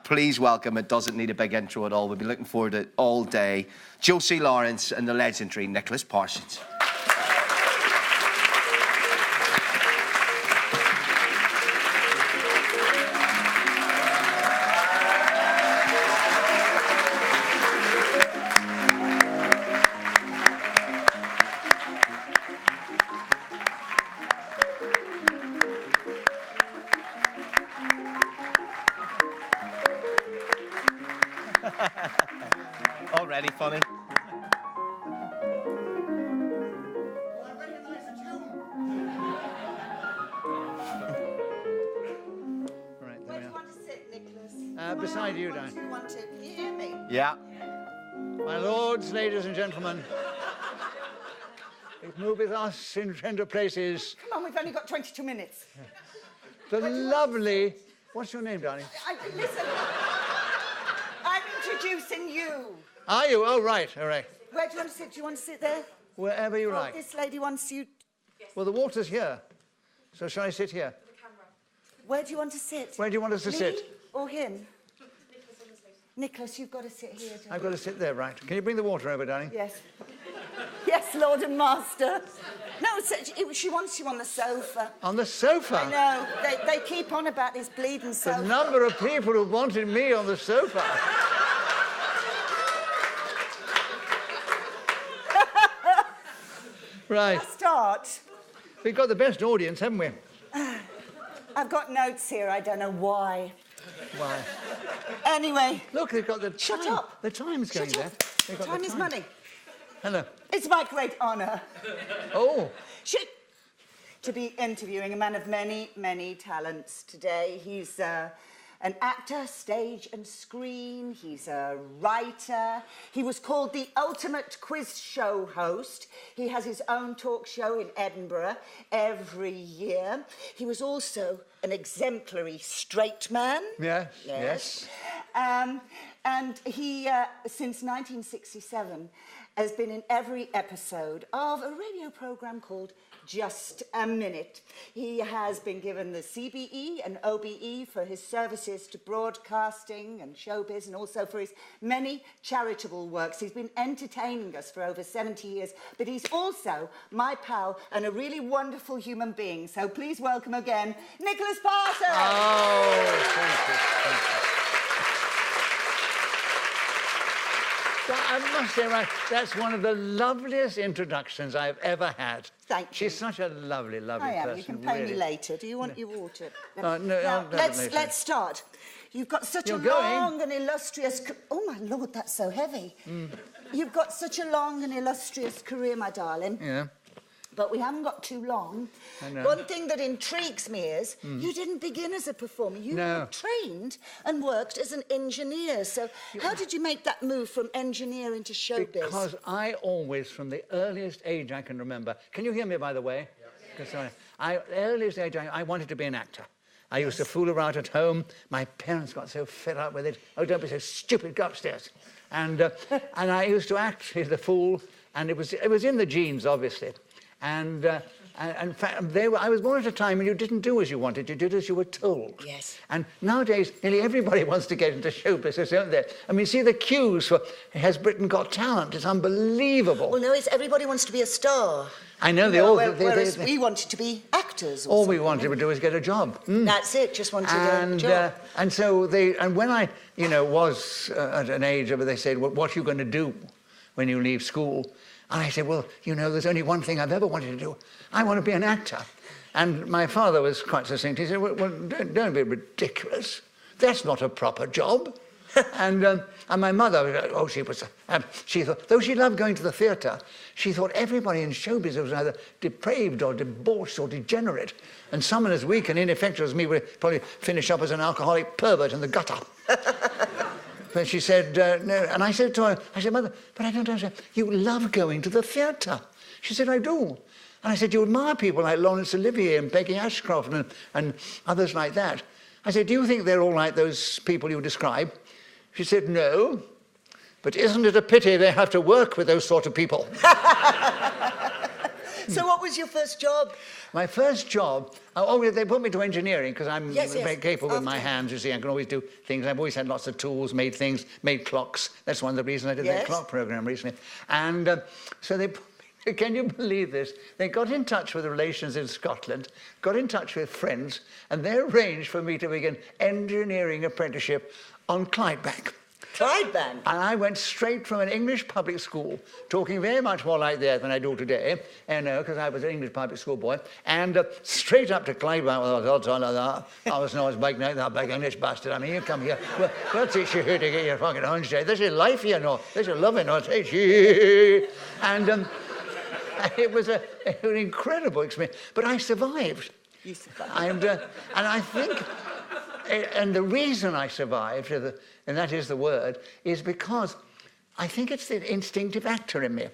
please welcome, it doesn't need a big intro at all, we'll be looking forward to it all day, Josie Lawrence and the legendary Nicholas Parsons. Already funny. Right, Where do you want to sit, Nicholas? beside you, Dan. Do you want to hear me? Yeah. My lords, ladies and gentlemen, it moveth us in tender places. Come on, we've only got 22 minutes. The lovely... What's your name, darling? Listen, I'm introducing you. Are you? Oh, right, all right. Where do you want to sit? Do you want to sit there? Wherever you Oh, like. this lady wants you. Well, the water's here. So shall I sit here? Where do you want to sit? Where do you want us to Me sit? or him? Nicholas, you've got to sit here. I've got to sit there, right. Can you bring the water over, darling? Yes. Yes, Lord and Master. No, she wants you on the sofa. On the sofa? I know. They keep on about this bleeding sofa. The number of people who wanted me on the sofa. Right. Start. We've got the best audience, haven't we? I've got notes here. I don't know why. Why? Anyway. Look, they've got the Shut time. up. The time's going Shut there. up. They've got Time the is money. Hello. It's my great honour Oh, to be interviewing a man of many, many talents today. He's an actor, stage and screen. He's a writer. He was called the ultimate quiz show host. He has his own talk show in Edinburgh every year. He was also an exemplary straight man. yes. And he, since 1967, has been in every episode of a radio programme called Just a Minute. He has been given the CBE and OBE for his services to broadcasting and showbiz, and also for his many charitable works. He's been entertaining us for over 70 years, but he's also my pal and a really wonderful human being. So please welcome again, Nicholas Parsons! Oh, thank you. I must say, right, that's one of the loveliest introductions I've ever had. Thank you. She's such a lovely, lovely I am. person. You can pay really. me later. Do you want your water? No, Now, I'll have it later. let's start. You've got such You're a going? long and illustrious... Oh, my Lord, that's so heavy. You've got such a long and illustrious career, my darling. Yeah. But we haven't got too long. I know. One thing that intrigues me is you didn't begin as a performer. You No. were trained and worked as an engineer. So how did you make that move from engineer into showbiz? Because I always, from the earliest age I can remember... Can you hear me, by the way? Yes. Sorry. The earliest age, I wanted to be an actor. I used to fool around at home. My parents got so fed up with it. Oh, don't be so stupid, go upstairs. And I used to act as the fool, and it was in the genes, obviously. And in fact, I was born at a time when you didn't do as you wanted, you did as you were told. Yes. And nowadays, nearly everybody wants to get into show business, don't they? I mean, see the queues for Has Britain Got Talent? It's unbelievable. Well, no, everybody wants to be a star. I know, Whereas we wanted to be actors. Or all we something. wanted to do was get a job. That's it, just wanted a job. And so when I, was at an age where they said, well, what are you going to do when you leave school? And I said, well, there's only one thing I've ever wanted to do. I want to be an actor. And my father was quite succinct. He said, well don't be ridiculous. That's not a proper job. and my mother, she thought, though she loved going to the theatre, she thought everybody in showbiz was either depraved or debauched or degenerate. And someone as weak and ineffectual as me would probably finish up as an alcoholic pervert in the gutter. But she said, no. And I said to her, Mother, but I don't understand. You love going to the theatre. She said, I do. And I said, you admire people like Laurence Olivier and Peggy Ashcroft and others like that. I said, do you think they're all like those people you describe? She said, no. But isn't it a pity they have to work with those sort of people? So what was your first job? My first job, they put me to engineering because I'm very capable with my hands, you see. I can always do things. I've always had lots of tools, made things, made clocks. That's one of the reasons I did that clock program recently. And so they put me, can you believe this? They got in touch with the relations in Scotland, got in touch with friends, and they arranged for me to begin engineering apprenticeship on Clydebank. Clydebank? And I went straight from an English public school, talking very much more like that than I do today, because I was an English public school boy, and straight up to Clydebank with all of that. I was known as big night, that big English bastard. I mean, you come here, we'll teach you how to get your fucking hunch day. This is life, you know. This is loving, I'll teach you. And it was an incredible experience. But I survived. You survived. And I think, and the reason I survived, and that is the word, is because I think it's the instinctive actor in me.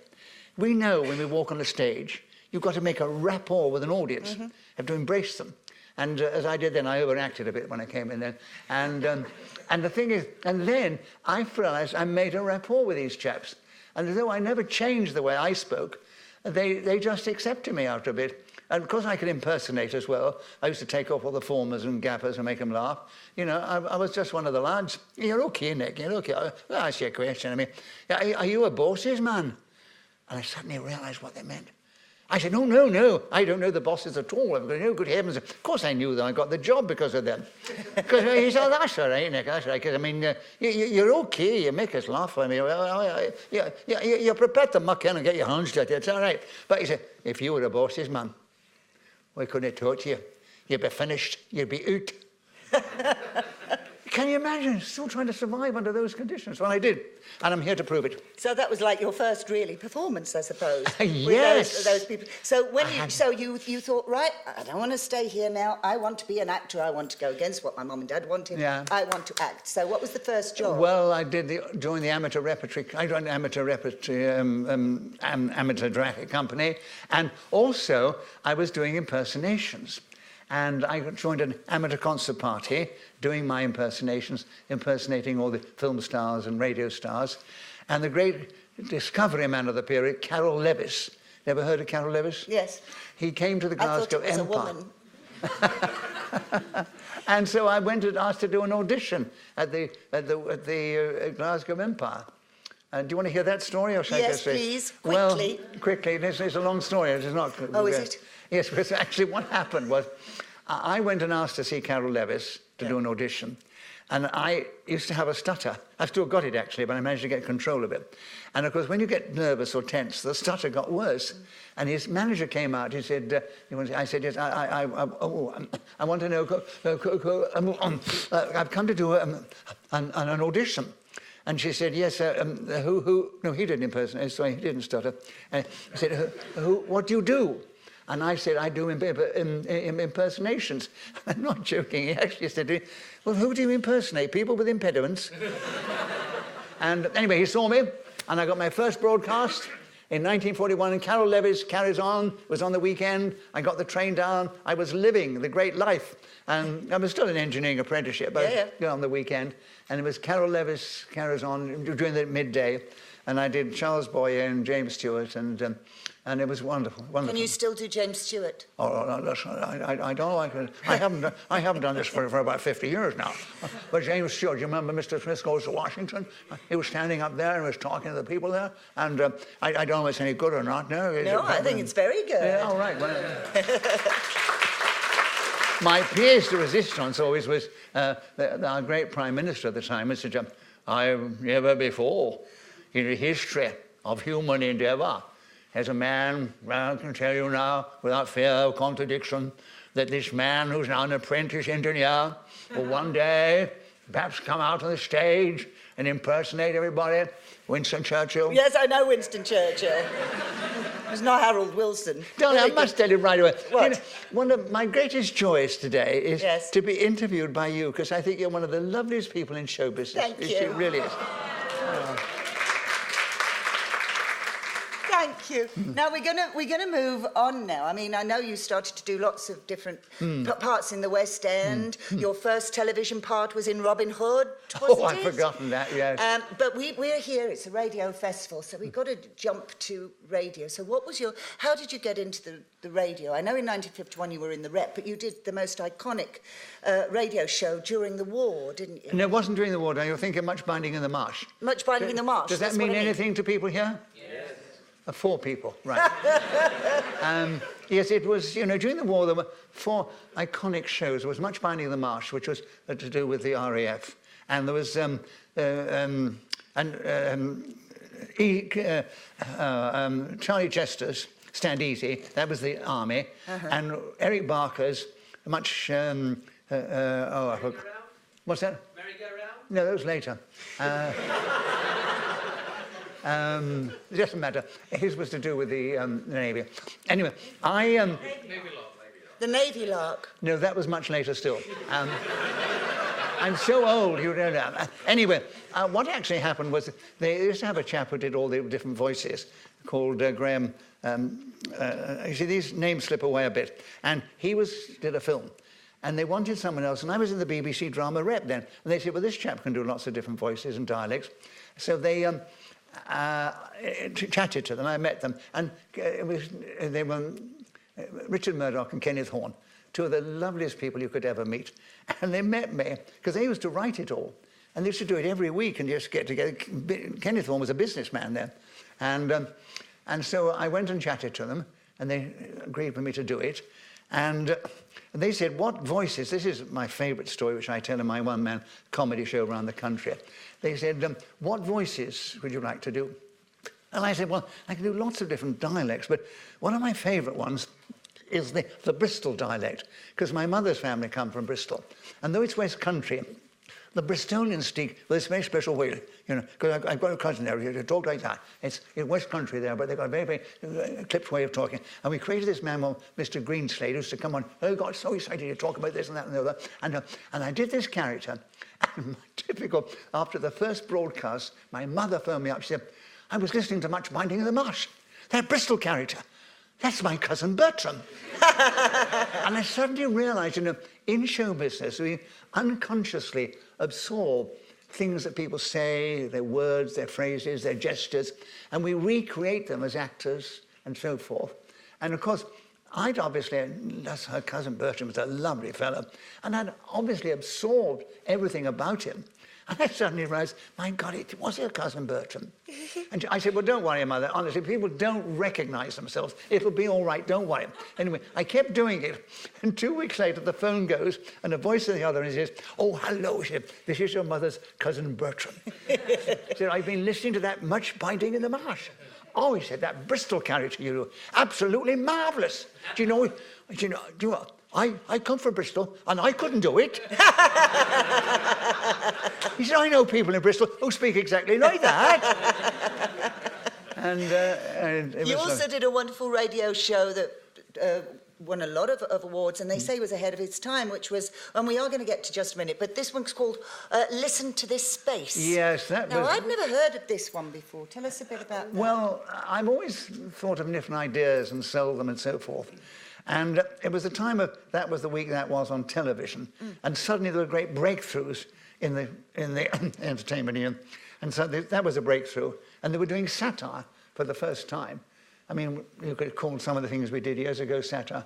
We know when we walk on the stage, you've got to make a rapport with an audience. You have to embrace them. And as I did then, I overacted a bit when I came in then. And the thing is, and then I realized I made a rapport with these chaps. And though I never changed the way I spoke, they just accepted me after a bit. And because I could impersonate as well, I used to take off all the formers and gappers and make them laugh. You know, I was just one of the lads. You're okay, Nick, you're okay. I'll ask you a question. I mean, are you a bosses man? And I suddenly realised what they meant. I said, no, I don't know the bosses at all. I've got no good heavens. Of course I knew that I got the job because of them. Because he said, that's all right, Nick, that's all right. Because, I mean, you're okay, you make us laugh. I mean, you're prepared to muck in and get your hands dirty, it's all right. But he said, if you were a bosses man, we couldn't have taught you. You'd be finished. You'd be out. Can you imagine still trying to survive under those conditions? Well, I did, and I'm here to prove it. So that was like your first really performance, I suppose. Yes. With those people. So when you thought, right, I don't want to stay here now. I want to be an actor. I want to go against what my mum and dad wanted. Yeah. I want to act. So what was the first job? Well, I joined the amateur repertory. I joined the amateur repertory, amateur dramatic company, and also I was doing impersonations. And I joined an amateur concert party doing my impersonations, impersonating all the film stars and radio stars. And the great discovery man of the period, Carol Levis. You ever heard of Carol Levis? Yes. He came to the Glasgow I thought it was Empire. a woman. And so I went and asked to do an audition at the Glasgow Empire. Do you want to hear that story, or shall I just say? Yes, please, quickly. Well, quickly. This is a long story. It is not. Oh, is it? Yes, because actually what happened was I went and asked to see Carol Levis to do an audition. And I used to have a stutter. I've still got it, actually, but I managed to get control of it. And, of course, when you get nervous or tense, the stutter got worse. And his manager came out. He said, I said, yes, I want to know, I've come to do an audition. And she said, yes, no, he didn't impersonate, so he didn't stutter. He said, what do you do? And I said, I do impersonations. I'm not joking. He actually said to me, well, who do you impersonate? People with impediments? And anyway, he saw me, and I got my first broadcast in 1941, and Carol Levis carries on, was on the weekend. I got the train down. I was living the great life. And I was still an engineering apprenticeship, but on the weekend. And it was Carol Levis carries on during the midday. And I did Charles Boyer and James Stewart, and it was wonderful, wonderful. Can you still do James Stewart? Oh, no, listen, I don't know. I haven't done this for about 50 years now. But James Stewart, you remember Mr. Smith Goes to Washington? He was standing up there and was talking to the people there. And I don't know if it's any good or not. No, I think it's very good. Yeah, all right. Well, my pièce de resistance always was our great Prime Minister at the time, Mr. Jim. I've never before in the history of human endeavour has a man, I can tell you now, without fear of contradiction, that this man who's now an apprentice engineer will one day perhaps come out on the stage and impersonate everybody. Winston Churchill. Yes, I know Winston Churchill. It's not Harold Wilson. Darling, I must tell you right away. What? You know, one of my greatest joys today is to be interviewed by you, because I think you're one of the loveliest people in show business. Thank you. It really is. Thank you. Now we're gonna move on now. I mean, I know you started to do lots of different parts in the West End. Your first television part was in Robin Hood, wasn't Oh, I've it? forgotten that, yes. But we're here, it's a radio festival, so we've got to jump to radio. So how did you get into the radio? I know in 1951 you were in the Rep, but you did the most iconic radio show during the war, didn't you? No, it wasn't during the war. You're thinking Much Binding in the Marsh. Much Binding in the Marsh. Does that that's mean what I anything to people here? Yes. 4 people, right. Yes, it was, during the war there were 4 iconic shows. There was Much Binding in the Marsh, which was to do with the RAF. And there was Charlie Chester's Stand Easy, that was the army. And Eric Barker's Much... I forgot. What's that? Merry-go-round? No, that was later. It doesn't matter. His was to do with the Navy. Anyway, Navy Lark. The Navy Lark. No, that was much later still. I'm so old, you don't know. Anyway, what actually happened was they used to have a chap who did all the different voices called Graham. You see, these names slip away a bit. And he did a film. And they wanted someone else. And I was in the BBC drama Rep then. And they said, well, this chap can do lots of different voices and dialects. So they chatted to them. I met them. And they were Richard Murdoch and Kenneth Horne, 2 of the loveliest people you could ever meet. And they met me, because they used to write it all. And they used to do it every week and just get together. Kenneth Horne was a businessman then. And so I went and chatted to them, and they agreed for me to do it. And they said, what voices, this is my favourite story, which I tell in my one-man comedy show around the country. They said, what voices would you like to do? And I said, well, I can do lots of different dialects, but one of my favourite ones is the Bristol dialect, because my mother's family come from Bristol. And though it's West Country, the Bristolians speak with this very special way, because I've got a cousin there who talk like that. It's in West Country there, but they've got a very, very clipped way of talking. And we created this man called Mr. Greenslade, who used to come on, oh, God, so excited to talk about this and that and the other. And I did this character, and typical, after the first broadcast, my mother phoned me up. She said, I was listening to Much Binding in the Marsh. That Bristol character, that's my cousin Bertram. And I suddenly realised, in show business, we unconsciously absorb things that people say, their words, their phrases, their gestures, and we recreate them as actors and so forth. And of course, I'd obviously, her cousin Bertram was a lovely fellow, and I'd obviously absorbed everything about him. And I suddenly realised, my God, it was her cousin Bertram. And I said, well, don't worry, Mother. Honestly, people don't recognise themselves. It'll be all right, don't worry. Anyway, I kept doing it. And 2 weeks later, the phone goes, and a voice on the other end says, oh, hello, she said, this is your mother's cousin Bertram. She said, I've been listening to that Much Binding in the Marsh. Oh, he said, that Bristol character you do, absolutely marvellous. Do you know, I come from Bristol, and I couldn't do it. He said, I know people in Bristol who speak exactly like that. And You also did a wonderful radio show that won a lot of awards, and they say was ahead of its time, which was, and we are going to get to just a minute, but this one's called Listen to This Space. Yes, that was... Now, I'd never heard of this one before. Tell us a bit about that. Well, I've always thought of different ideas and sold them and so forth. And it was the time of, that was the week that was on television. And suddenly there were great breakthroughs in the entertainment. And so that was a breakthrough. And they were doing satire for the first time. I mean, you could call some of the things we did years ago satire.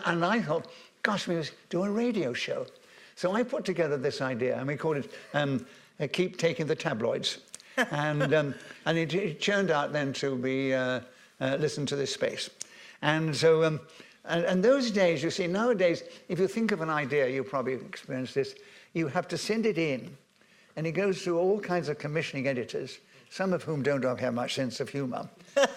And I thought, gosh, we must do a radio show. So I put together this idea, and we called it Keep Taking the Tabloids. And it turned out then to be Listen to This Space. And so... And those days, you see, nowadays, if you think of an idea, you probably experienced this, you have to send it in, and it goes through all kinds of commissioning editors, some of whom don't have much sense of humour,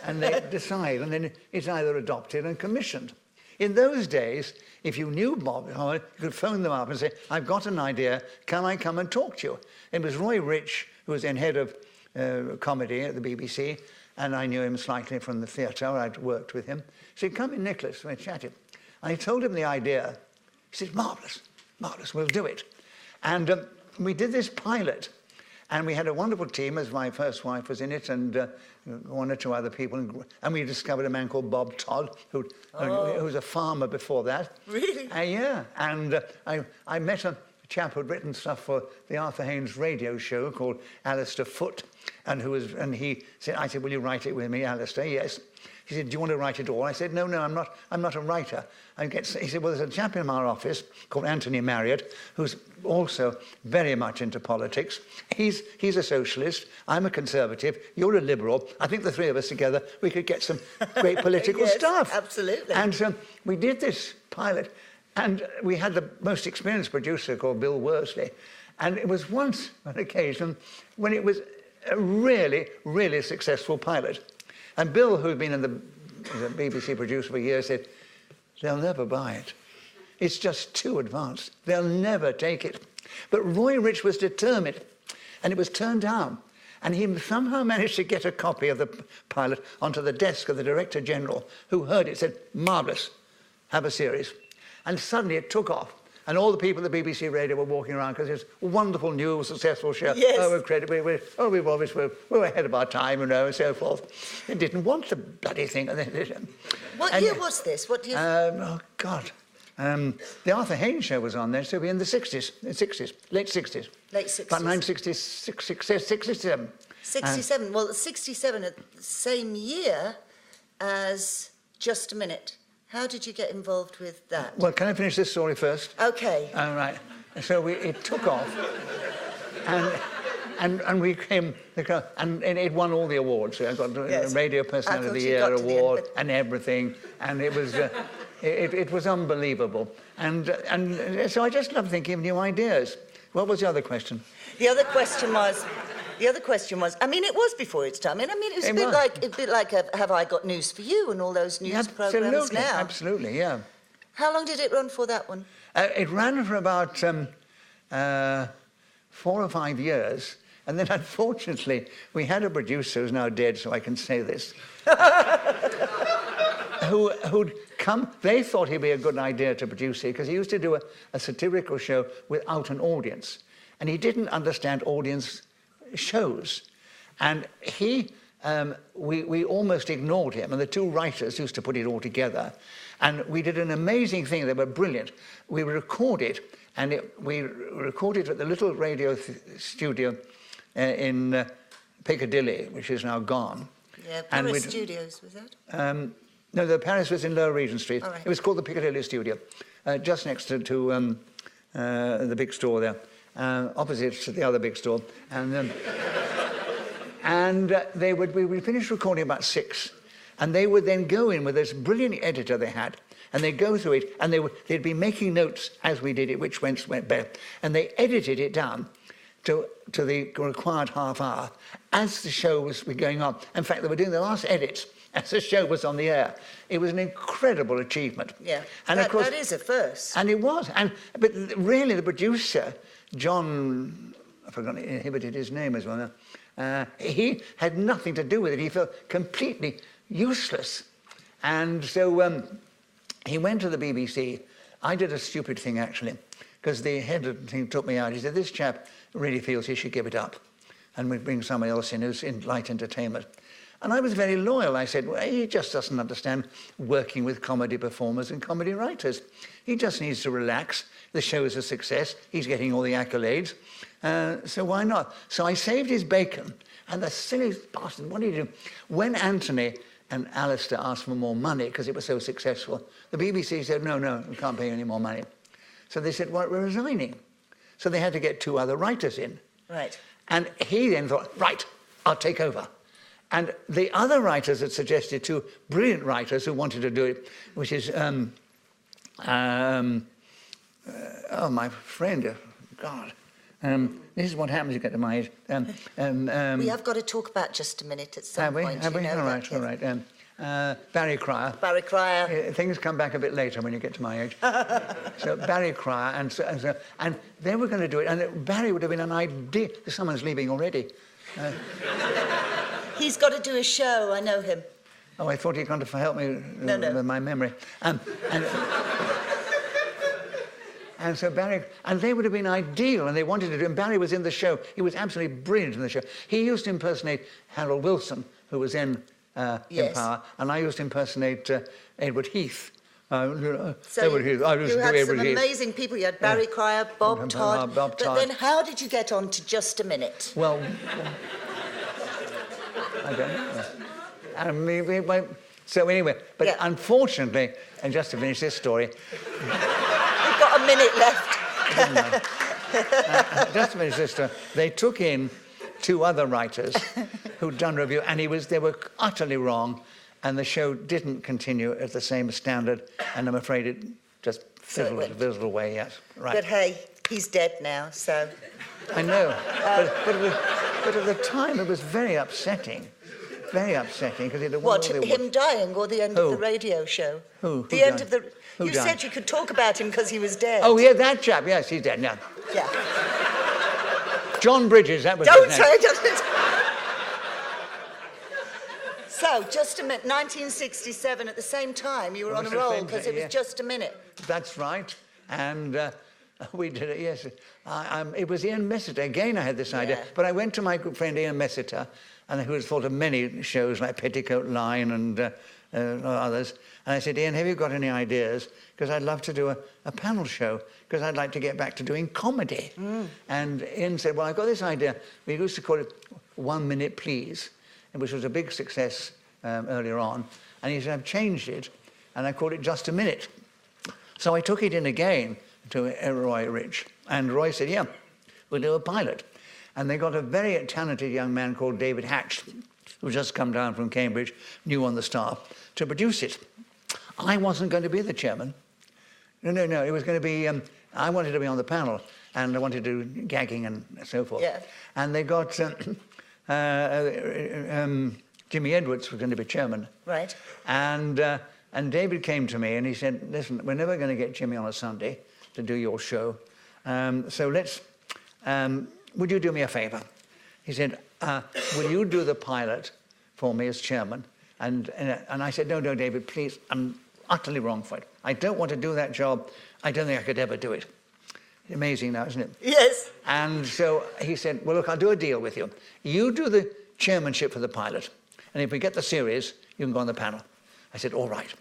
and they decide, and then it's either adopted and commissioned. In those days, if you knew Bob, you could phone them up and say, I've got an idea, can I come and talk to you? It was Roy Rich, who was then head of comedy at the BBC, and I knew him slightly from the theatre, I'd worked with him. He said, come in, Nicholas, we chatted. And I told him the idea. He said, marvellous, marvellous, we'll do it. And we did this pilot. And we had a wonderful team, as my first wife was in it, and one or two other people. And we discovered a man called Bob Todd, who was a farmer before that. Really? Yeah. And I met a chap who'd written stuff for the Arthur Haynes radio show called Alistair Foote, and he said, I said, will you write it with me, Alistair? Yes. He said, do you want to write it all? I said, no, I'm not a writer. He said, well, there's a chap in our office called Anthony Marriott, who's also very much into politics. He's a socialist. I'm a conservative. You're a liberal. I think the three of us together, we could get some great political Yes, stuff. absolutely. And so we did this pilot, and we had the most experienced producer called Bill Worsley. And it was once an occasion when it was a really, really successful pilot. And Bill, who'd been the BBC producer for years, said, they'll never buy it. It's just too advanced. They'll never take it. But Roy Rich was determined, and it was turned down. And he somehow managed to get a copy of the pilot onto the desk of the Director General, who heard it, said, marvellous, have a series. And suddenly it took off. And all the people at the BBC radio were walking around because it's a wonderful, new, successful show. Yes. Oh, we're ahead of our time, and so forth. They didn't want the bloody thing. What year was this? What year? Oh, God. The Arthur Haynes show was on there, so it'd be in the 60s, late 60s. Late 60s. About 1966, 67. 67. Well, 67, at the same year as Just a Minute. How did you get involved with that? Well, can I finish this story first? Okay. All right. So it took off, and we came, and it won all the awards. So I got Yes. Radio Personality of the Year award and everything, and it was it was unbelievable. And so I just love thinking of new ideas. What was the other question? The other question was, I mean, it was before its time. I mean, it was a bit like Have I Got News for You and all those news programmes now. Absolutely, yeah. How long did it run for, that one? It ran for about 4 or 5 years. And then, unfortunately, we had a producer who's now dead, so I can say this, who'd come. They thought he'd be a good idea to produce it, because he used to do a satirical show without an audience. And he didn't understand audience shows. And we almost ignored him. And the two writers used to put it all together. And we did an amazing thing. They were brilliant. We recorded, and we recorded at the little radio studio in Piccadilly, which is now gone. Yeah, Paris Studios, was that? No, the Paris was in Lower Regent Street. Right. It was called the Piccadilly Studio, just next to the big store there, opposite to the other big store. And we would finish recording about 6, and they would then go in with this brilliant editor they had, and they'd go through it, and they'd be making notes as we did it, which went better, and they edited it down to the required half hour as the show was going on. In fact, they were doing the last edits as the show was on the air. It was an incredible achievement. Yeah, and of course, that is a first. And it was. But really, the producer, John, I've forgotten, he inhibited his name as well now. He had nothing to do with it. He felt completely useless. And so he went to the BBC. I did a stupid thing, actually, because the head of the thing took me out. He said, this chap really feels he should give it up, and we bring somebody else in who's in light entertainment. And I was very loyal. I said, well, he just doesn't understand working with comedy performers and comedy writers. He just needs to relax. The show is a success. He's getting all the accolades. So why not? So I saved his bacon. And the silly bastard, what did he do? When Anthony and Alistair asked for more money because it was so successful, the BBC said, no, we can't pay you any more money. So they said, well, we're resigning. So they had to get 2 other writers in. Right. And he then thought, right, I'll take over. And the other writers had suggested 2 brilliant writers who wanted to do it, which is, my friend, God. This is what happens you get to my age. We have got to talk about Just a Minute at some point. Have we? All right. Barry Cryer. Barry Cryer. Things come back a bit later when you get to my age. So Barry Cryer, and they were going to do it, and Barry would have been an idea. Someone's leaving already. He's got to do a show. I know him. Oh, I thought he'd gone to help me No. with my memory. And so Barry, and they would have been ideal, and they wanted to do, and Barry was in the show. He was absolutely brilliant in the show. He used to impersonate Harold Wilson, who was in Power, and I used to impersonate Edward Heath. So you had some amazing people. You had Barry Cryer, Bob Todd. But then how did you get on to Just a Minute? Well, I don't know. So anyway, but unfortunately, and just to finish this story... We've got a minute left. Just to finish this story, they took in 2 other writers who'd done review, and they were utterly wrong, and the show didn't continue at the same standard, and I'm afraid it just fizzled away, yes. Right. But hey, he's dead now, so... I know, but at the time it was very upsetting. Very upsetting, because it... What, him dying or the end of the radio show? Who? The end of the... You said you could talk about him because he was dead. Oh, yeah, that chap, yes, he's dead now. Yeah. John Bridges, that was Don't his name. say it. So, Just a Minute, 1967, at the same time, you were on a roll because it was Just a Minute. That's right, and we did it, yes. It was Ian Messiter, again I had this idea, but I went to my good friend Ian Messiter, and who has thought of many shows like Petticoat Line and others, and I said, Ian, have you got any ideas? Because I'd love to do a panel show, because I'd like to get back to doing comedy. And Ian said, well, I've got this idea. We used to call it 1 Minute Please, which was a big success earlier on. And he said, I've changed it, and I called it Just a Minute. So I took it in again to Roy Rich, and Roy said, yeah, we'll do a pilot. And they got a very talented young man called David Hatch, who just come down from Cambridge, new on the staff, to produce it. I wasn't going to be the chairman. No, it was going to be, I wanted to be on the panel, and I wanted to do gagging and so forth. Yeah. And they got, Jimmy Edwards was going to be chairman. Right. And David came to me and he said, listen, we're never going to get Jimmy on a Sunday to do your show. So let's, would you do me a favour? He said, will you do the pilot for me as chairman? And I said, no, David, please, I'm utterly wrong for it. I don't want to do that job. I don't think I could ever do it. Amazing now, isn't it? Yes. And so he said, well, look, I'll do a deal with you. You do the chairmanship for the pilot, and if we get the series, you can go on the panel. I said, all right.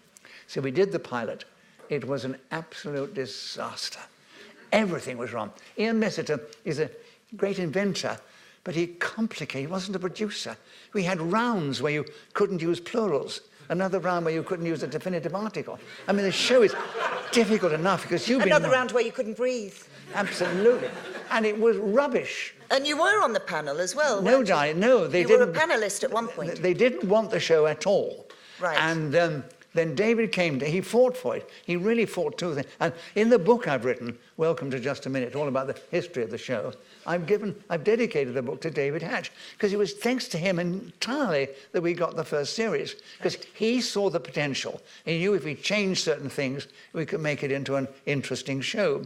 So we did the pilot. It was an absolute disaster. Everything was wrong. Ian Messiter is a great inventor, but he wasn't a producer. We had rounds where you couldn't use plurals, another round where you couldn't use a definitive article. I mean, the show is difficult enough because you've been... Another round where you couldn't breathe. Absolutely. And it was rubbish. And you were on the panel as well, No, darling, no. They didn't. You were a panellist at one point. They didn't want the show at all. Right. And then David came, he fought for it. He really fought tooth and... And in the book I've written, Welcome to Just a Minute, all about the history of the show, I've dedicated the book to David Hatch, because it was thanks to him entirely that we got the first series, because he saw the potential. He knew if we changed certain things, we could make it into an interesting show.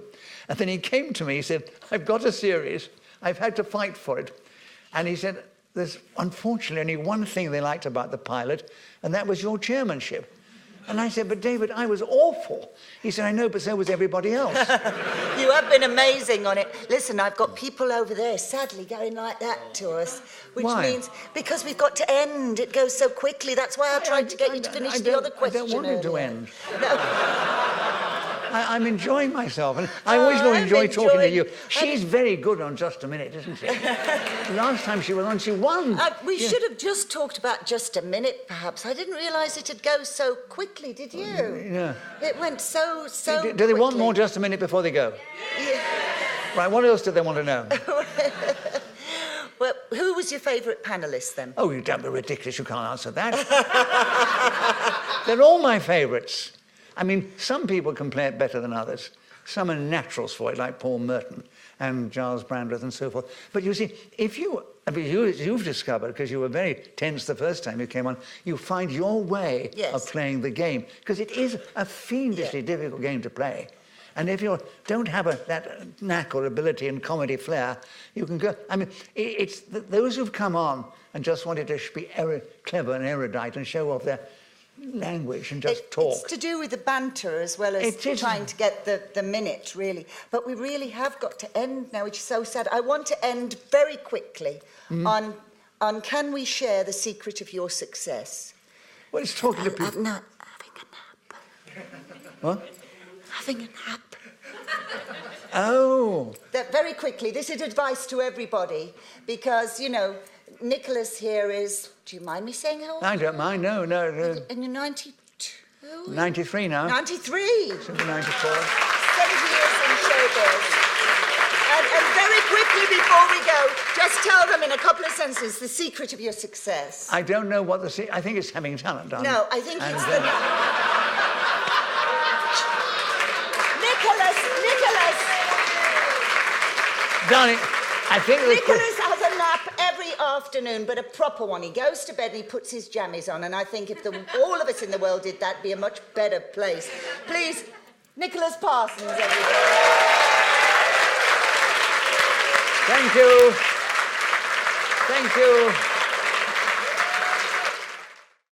And then he came to me, he said, I've got a series, I've had to fight for it. And he said, there's unfortunately only one thing they liked about the pilot, and that was your chairmanship. And I said, but David, I was awful. He said, I know, but so was everybody else. You have been amazing on it. Listen, I've got people over there sadly going like that to us, which means because we've got to end. It goes so quickly. That's why I tried to get you to finish the other question. I don't want it to end. No. I'm enjoying myself, and I always enjoy talking to you. She's very good on Just a Minute, isn't she? Last time she was on, she won. We should have just talked about Just a Minute, perhaps. I didn't realise it'd go so quickly, did you? Yeah. It went so Do they want more Just a Minute before they go? Yeah. Right, what else do they want to know? Well, who was your favourite panellist, then? Oh, you don't be ridiculous, you can't answer that. They're all my favourites. I mean, some people can play it better than others. Some are naturals for it, like Paul Merton and Giles Brandreth and so forth. But you see, you've discovered, because you were very tense the first time you came on, you find your way of playing the game, because it is a fiendishly difficult game to play. And if you don't have that knack or ability and comedy flair, you can go... I mean, it's those who've come on and just wanted to be clever and erudite and show off their language and just talk. It's to do with the banter as well as It is. trying to get the minute, really. But we really have got to end now, which is so sad. I want to end very quickly on can we share the secret of your success? Well, it's talking to people. Having a nap. What? Having a nap. Oh. That very quickly, this is advice to everybody, because, you know, Nicholas here is, do you mind me saying how old? I don't mind, no. And you're 92? 93 now. 93. Should be 94. 70 years in showbiz. And very quickly before we go, just tell them in a couple of sentences the secret of your success. I don't know what I think it's having talent, darling. No, I think And, it's the... Nicholas! Darling, I think Nicholas has a nap every afternoon, but a proper one. He goes to bed and he puts his jammies on, and I think if all of us in the world did that, it'd be a much better place. Please, Nicholas Parsons, everybody. Thank you. Thank you.